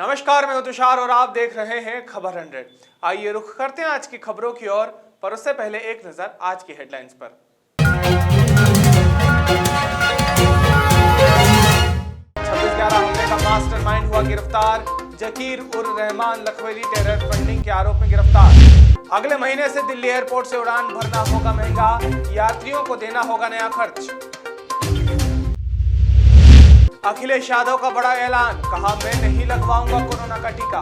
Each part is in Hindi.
नमस्कार, मैं तुषार और आप देख रहे हैं खबर 100। आइए रुख करते हैं आज की खबरों की ओर, पर उससे पहले एक नजर आज की हेडलाइंस पर। 26/11 हमले का मास्टरमाइंड हुआ गिरफ्तार। जकीर उर रहमान लखवेली टेरर फंडिंग के आरोप में गिरफ्तार। अगले महीने से दिल्ली एयरपोर्ट से उड़ान भरना होगा महंगा, यात्रियों को देना होगा नया खर्च। अखिलेश यादव का बड़ा ऐलान, कहा मैं नहीं लगवाऊंगा कोरोना का टीका।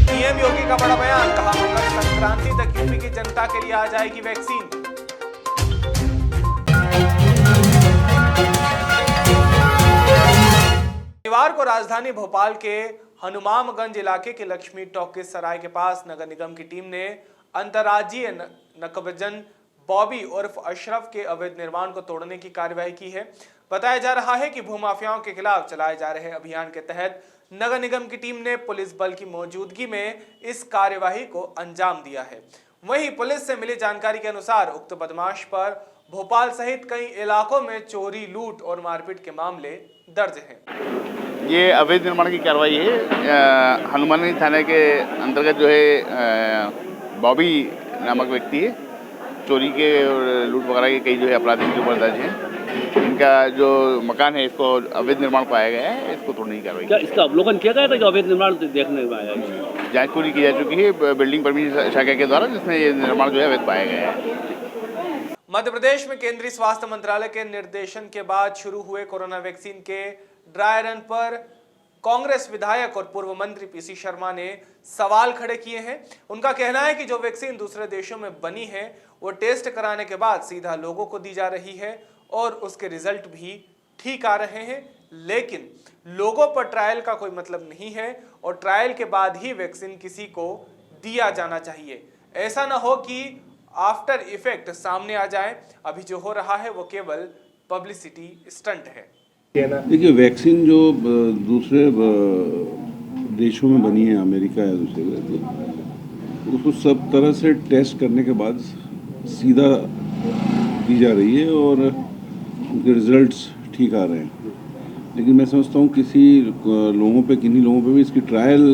पीएम योगी का बड़ा बयान, कहा मकर संक्रांति तक यूपी की जनता के लिए आ जाएगी वैक्सीन। शनिवार को राजधानी भोपाल के हनुमानगंज इलाके के लक्ष्मी टॉकीज सराय के पास नगर निगम की टीम ने अंतर्राज्यीय नकबजन बॉबी उर्फ अशरफ के अवैध निर्माण को तोड़ने की कार्रवाई की है। बताया जा रहा है कि भूमाफियाओं के खिलाफ चलाए जा रहे अभियान के तहत नगर निगम की टीम ने पुलिस बल की मौजूदगी में इस कार्यवाही को अंजाम दिया है। वहीं पुलिस से मिली जानकारी के अनुसार उक्त बदमाश पर भोपाल सहित कई इलाकों में चोरी, लूट और मारपीट के मामले दर्ज हैं। ये अवैध निर्माण की कार्रवाई है। हनुमानगंज थाने के अंतर्गत जो है बॉबी नामक व्यक्ति है, चोरी के और लूट वगैरह के कई जो है अपराध इनके ऊपर दर्ज हैं। इनका जो मकान है इसको अवैध निर्माण पाया गया है, इसको तोड़ने की कार्रवाई। क्या इसका अवलोकन किया गया था कि अवैध निर्माण देखने में आया है? जांच पूरी की जा चुकी है बिल्डिंग परमिशन शाखा के द्वारा, जिसमें ये निर्माण जो है अवैध पाया गया है। मध्य प्रदेश में केंद्रीय स्वास्थ्य मंत्रालय के निर्देशन के बाद शुरू हुए कोरोना वैक्सीन के ड्राई रन पर कांग्रेस विधायक और पूर्व मंत्री पीसी शर्मा ने सवाल खड़े किए हैं। उनका कहना है कि जो वैक्सीन दूसरे देशों में बनी है वो टेस्ट कराने के बाद सीधा लोगों को दी जा रही है और उसके रिजल्ट भी ठीक आ रहे हैं, लेकिन लोगों पर ट्रायल का कोई मतलब नहीं है और ट्रायल के बाद ही वैक्सीन किसी को दिया जाना चाहिए। ऐसा ना हो कि आफ्टर इफेक्ट सामने आ जाए। अभी जो हो रहा है वो केवल पब्लिसिटी स्टंट है। देखिए, वैक्सीन जो दूसरे देशों में बनी है, अमेरिका या दूसरे, तो उसको सब तरह से टेस्ट करने के बाद सीधा दी जा रही है और उनके रिजल्ट्स ठीक आ रहे हैं। लेकिन मैं समझता हूँ किन्हीं लोगों पे भी इसकी ट्रायल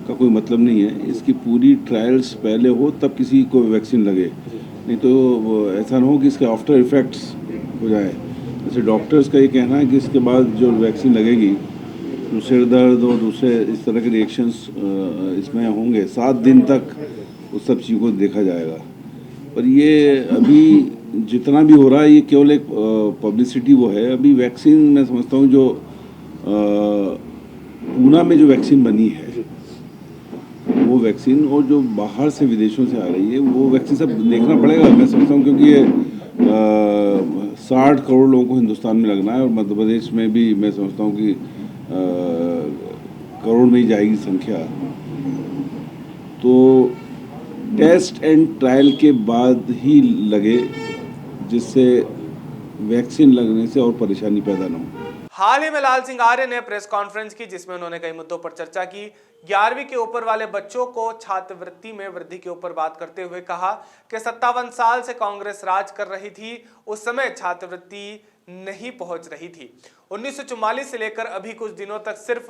का कोई मतलब नहीं है। इसकी पूरी ट्रायल्स पहले हो तब किसी को वैक्सीन लगे, नहीं तो ऐसा ना हो कि इसके आफ्टर इफ़ेक्ट्स हो जाए। जैसे डॉक्टर्स का ये कहना है कि इसके बाद जो वैक्सीन लगेगी तो सिर दर्द और दूसरे इस तरह के रिएक्शंस इसमें होंगे। 7 दिन तक उस सब चीज़ों को देखा जाएगा। पर ये अभी जितना भी हो रहा है ये केवल एक पब्लिसिटी वो है। अभी वैक्सीन मैं समझता हूँ जो पूना में जो वैक्सीन बनी है वो वैक्सीन, और जो बाहर से विदेशों से आ रही है वो वैक्सीन सब देखना पड़ेगा मैं समझता हूँ, क्योंकि ये 60 करोड़ लोगों को हिंदुस्तान में लगना है और मध्य प्रदेश में भी मैं समझता हूँ कि करोड़ में ही जाएगी संख्या। तो टेस्ट एंड ट्रायल के बाद ही लगे, जिससे वैक्सीन लगने से और परेशानी पैदा ना हो। हाल ही में लाल सिंह आर्य ने प्रेस कॉन्फ्रेंस की, जिसमें उन्होंने कई मुद्दों पर चर्चा की। 11वीं के ऊपर वाले बच्चों को छात्रवृत्ति में वृद्धि के ऊपर बात करते हुए कहा कि 57 साल से कांग्रेस राज कर रही थी, उस समय छात्रवृत्ति नहीं पहुंच रही थी। 1944 से लेकर अभी कुछ दिनों तक सिर्फ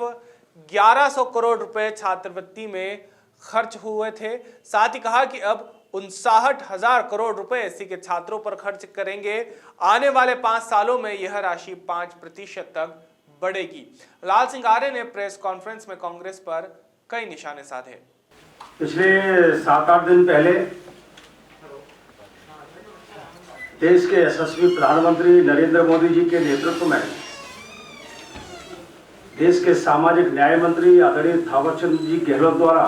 1100 करोड़ रुपए छात्रवृत्ति में खर्च हुए थे। साथ ही कहा कि अब 59,000 करोड़ रुपए एससी के छात्रों पर खर्च करेंगे। आने वाले 5 सालों में यह राशि 5% तक बढ़ेगी। लाल सिंह आर्य ने प्रेस कॉन्फ्रेंस में कांग्रेस पर कई निशाने साधे। पिछले 7-8 दिन पहले देश के यशस्वी प्रधानमंत्री नरेंद्र मोदी जी के नेतृत्व में देश के सामाजिक न्याय मंत्री आदरणीय थावरचंद जी गहलोत द्वारा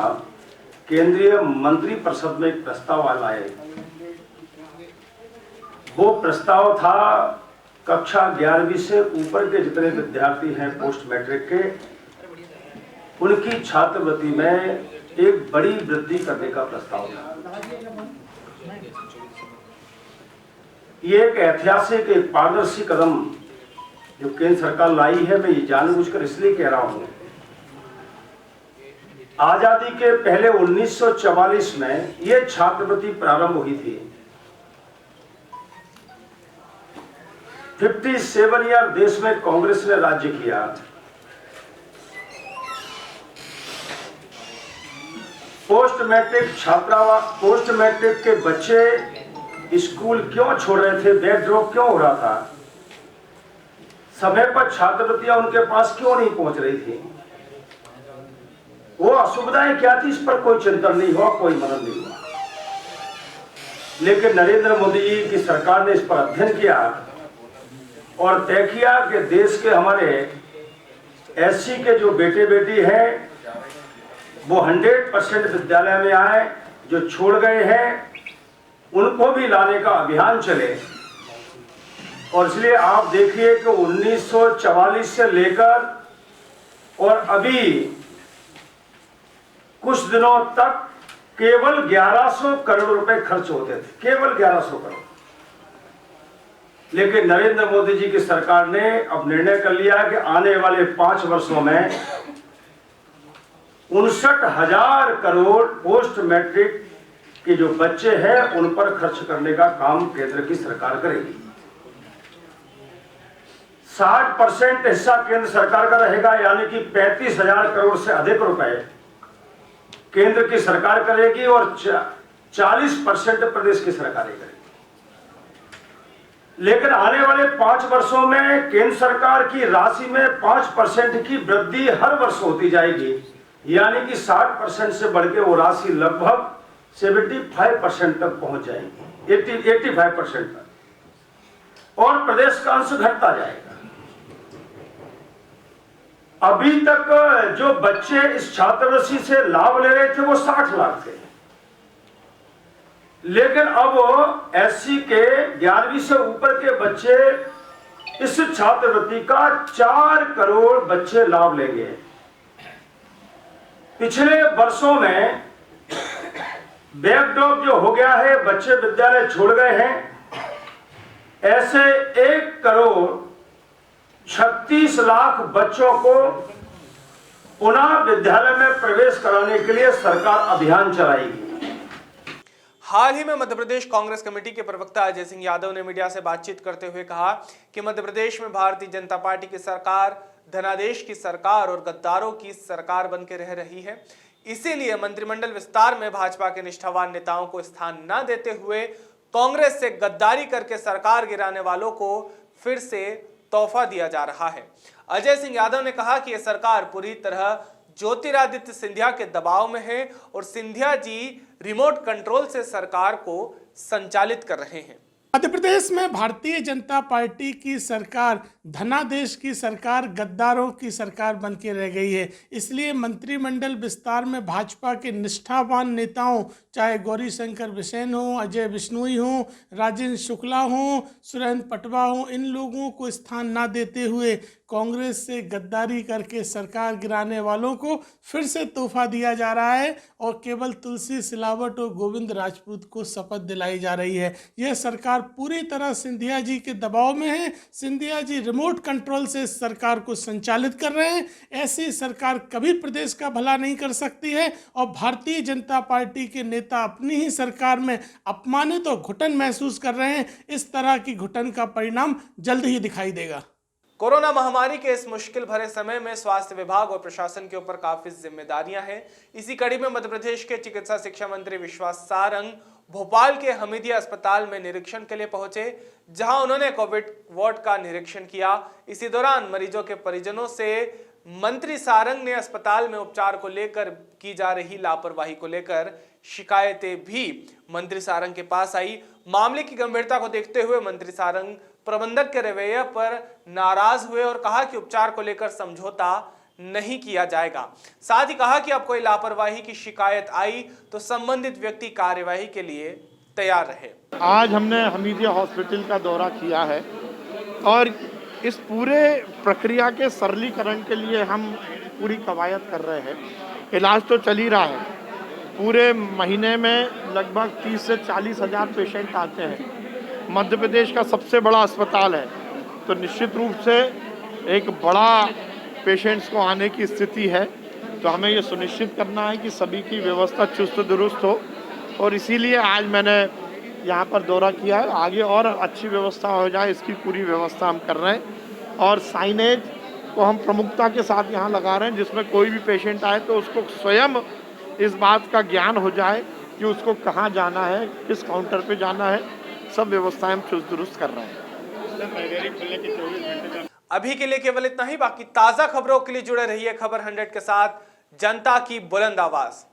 केंद्रीय मंत्री परिषद में एक प्रस्ताव लाए। वो प्रस्ताव था कक्षा 11वीं से ऊपर के जितने विद्यार्थी हैं पोस्ट मैट्रिक के, उनकी छात्रवृत्ति में एक बड़ी वृद्धि करने का प्रस्ताव था। ये एक ऐतिहासिक, एक पारदर्शी कदम जो केंद्र सरकार लाई है। मैं ये जानबूझकर इसलिए कह रहा हूं, आजादी के पहले 1944 में ये छात्रवृत्ति प्रारंभ हुई थी। 57 ईयर देश में कांग्रेस ने राज्य किया। पोस्ट मैट्रिक के बच्चे स्कूल क्यों छोड़ रहे थे, बैक ड्रॉप क्यों हो रहा था, समय पर छात्रवृत्तियां उनके पास क्यों नहीं पहुंच रही थी, वो असुविधाएं क्या थी, इस पर कोई चिंतन नहीं हुआ, कोई मनन नहीं हुआ। लेकिन नरेंद्र मोदी जी की सरकार ने इस पर अध्ययन किया और तय किया कि देश के हमारे एससी के जो बेटे बेटी हैं वो 100% विद्यालय में आए, जो छोड़ गए हैं उनको भी लाने का अभियान चले। और इसलिए आप देखिए कि 1944 से लेकर और अभी कुछ दिनों तक केवल 1100 करोड़ रुपए खर्च होते थे, केवल 1100 करोड़। लेकिन नरेंद्र मोदी जी की सरकार ने अब निर्णय कर लिया कि आने वाले 5 वर्षों में 59,000 करोड़ पोस्ट मैट्रिक के जो बच्चे हैं उन पर खर्च करने का काम केंद्र की सरकार करेगी। 60% हिस्सा केंद्र सरकार का रहेगा, यानी कि 35,000 करोड़ से अधिक रुपए केंद्र की सरकार करेगी और 40% प्रदेश की सरकारें करेगी। लेकिन आने वाले 5 वर्षों में केंद्र सरकार की राशि में 5% की वृद्धि हर वर्ष होती जाएगी, यानी कि 60% से बढ़ के वो राशि लगभग 75% तक पहुंच जाएगी, 85% तक, और प्रदेश का अंश घटता जाएगा। अभी तक जो बच्चे इस छात्रवृत्ति से लाभ ले रहे थे वो 60 लाख थे, लेकिन अब एससी के 11वीं से ऊपर के बच्चे इस छात्रवृत्ति का 4 करोड़ बच्चे लाभ लेंगे। पिछले वर्षों में बैकड्रॉप जो हो गया है, बच्चे विद्यालय छोड़ गए हैं, ऐसे 1 करोड़ 36 लाख बच्चों को पुनः विद्यालय में प्रवेश कराने के लिए सरकार अभियान चलाएगी। हाल ही में मध्य प्रदेश कांग्रेस कमेटी के प्रवक्ता अजय सिंह यादव ने मीडिया से बातचीत करते हुए कहा कि मध्य प्रदेश में भारतीय जनता पार्टी की सरकार धनादेश की सरकार और गद्दारों की सरकार बन के रह रही है। इसीलिए मंत्रिमंडल विस्तार में भाजपा के निष्ठावान नेताओं को स्थान न देते हुए कांग्रेस से गद्दारी करके सरकार गिराने वालों को फिर से तोहफा दिया जा रहा है। अजय सिंह यादव ने कहा कि यह सरकार पूरी तरह ज्योतिरादित्य सिंधिया के दबाव में है और सिंधिया जी रिमोट कंट्रोल से सरकार को संचालित कर रहे हैं। मध्य प्रदेश में भारतीय जनता पार्टी की सरकार धनादेश की सरकार, गद्दारों की सरकार बन के रह गई है। इसलिए मंत्रिमंडल विस्तार में भाजपा के निष्ठावान नेताओं, चाहे गौरीशंकर बिसेन हो, अजय बिश्नोई हो, राजेंद्र शुक्ला हो, सुरेंद्र पटवा हो, इन लोगों को स्थान ना देते हुए कांग्रेस से गद्दारी करके सरकार गिराने वालों को फिर से तोहफा दिया जा रहा है और केवल तुलसी सिलावट और गोविंद राजपूत को शपथ दिलाई जा रही है। यह सरकार पूरी तरह सिंधिया जी के दबाव में है। सिंधिया जी रिमोट कंट्रोल से इस सरकार को संचालित कर रहे हैं। ऐसी सरकार कभी प्रदेश का भला नहीं कर सकती है और भारतीय जनता पार्टी के नेता अपनी ही सरकार में अपमानित और घुटन महसूस कर रहे हैं। इस तरह की घुटन का परिणाम जल्द ही दिखाई देगा। कोरोना महामारी के इस मुश्किल भरे समय में स्वास्थ्य विभाग और प्रशासन के ऊपर काफी जिम्मेदारियां हैं। इसी कड़ी में मध्य प्रदेश के चिकित्सा शिक्षा मंत्री विश्वास सारंग भोपाल के हमीदिया अस्पताल में निरीक्षण के लिए पहुंचे, जहां उन्होंने कोविड वार्ड का निरीक्षण किया। इसी दौरान मरीजों के परिजनों से मंत्री सारंग ने अस्पताल में उपचार को लेकर की जा रही लापरवाही को लेकर शिकायतें भी मंत्री सारंग के पास आई। मामले की गंभीरता को देखते हुए मंत्री सारंग प्रबंधक के रवैये पर नाराज हुए और कहा कि उपचार को लेकर समझौता नहीं किया जाएगा। साथ ही कहा कि अब कोई लापरवाही की शिकायत आई तो संबंधित व्यक्ति कार्यवाही के लिए तैयार रहे। आज हमने हमीदिया हॉस्पिटल का दौरा किया है और इस पूरे प्रक्रिया के सरलीकरण के लिए हम पूरी कवायद कर रहे हैं। इलाज तो चल ही रहा है। पूरे महीने में लगभग 30 से 40 हज़ार पेशेंट आते हैं। मध्य प्रदेश का सबसे बड़ा अस्पताल है, तो निश्चित रूप से एक बड़ा पेशेंट्स को आने की स्थिति है। तो हमें ये सुनिश्चित करना है कि सभी की व्यवस्था चुस्त दुरुस्त हो और इसीलिए आज मैंने यहाँ पर दौरा किया है। आगे और अच्छी व्यवस्था हो जाए इसकी पूरी व्यवस्था हम कर रहे हैं और साइनेज को हम प्रमुखता के साथ यहाँ लगा रहे हैं, जिसमें कोई भी पेशेंट आए तो उसको स्वयं इस बात का ज्ञान हो जाए कि उसको कहाँ जाना है, किस काउंटर पे जाना है। सब व्यवस्थाएं हम चुस्त दुरुस्त कर रहे हैं। अभी के लिए केवल इतना ही। बाकी ताजा खबरों के लिए जुड़े रहिए खबर 100 के साथ, जनता की बुलंद आवाज।